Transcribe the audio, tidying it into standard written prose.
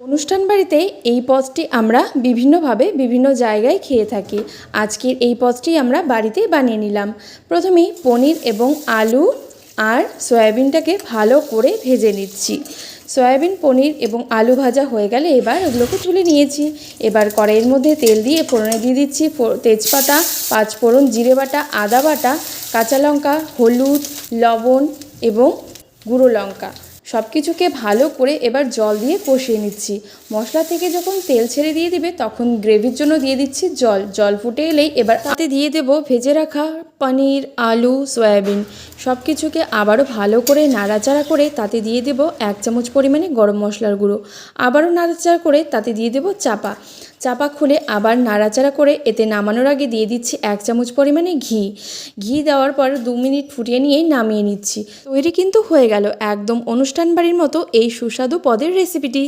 অনুষ্ঠান বাড়িতে এই পদটি আমরা বিভিন্নভাবে বিভিন্ন জায়গায় খেয়ে থাকি। আজকের এই পদটি আমরা বাড়িতেই বানিয়ে নিলাম। প্রথমেই পনির এবং আলু আর সয়াবিনটাকে ভালো করে ভেজে নিচ্ছি। সয়াবিন, পনির এবং আলু ভাজা হয়ে গেলে এবার ওগুলোকে তুলে নিয়েছি। এবার কড়াইয়ের মধ্যে তেল দিয়ে ফোড়নে দিয়ে দিচ্ছি তেজপাতা, পাঁচফোড়ন, জিরে বাটা, আদা বাটা, কাঁচা লঙ্কা, হলুদ, লবণ এবং গুঁড়ো লঙ্কা সব কিছুকে ভালো করে এবার জল দিয়ে কষিয়ে নিচ্ছি। মশলা থেকে যখন তেল ছেড়ে দিয়ে দিবে তখন গ্রেভির জন্য দিয়ে দিচ্ছি জল। জল ফুটে এলেই এবার তাতে দিয়ে দেব ভেজে রাখা পনির, আলু, সয়াবিন সব কিছুকে আবারও ভালো করে নাড়াচাড়া করে তাতে দিয়ে দেব 1 চামচ পরিমাণে গরম মশলার গুঁড়ো। আবারও নাড়াচাড়া করে তাতে দিয়ে দেব চাপা খুলে আবার নাড়াচাড়া করে এতে নামানোর আগে দিয়ে দিচ্ছি 1 চামচ পরিমাণে ঘি দেওয়ার পর 2 মিনিট ফুটিয়ে নিয়ে নামিয়ে নিচ্ছি। তৈরি কিন্তু হয়ে গেল একদম অনুষ্ঠান বাড়ির মতো এই সুস্বাদু পদের রেসিপিটি।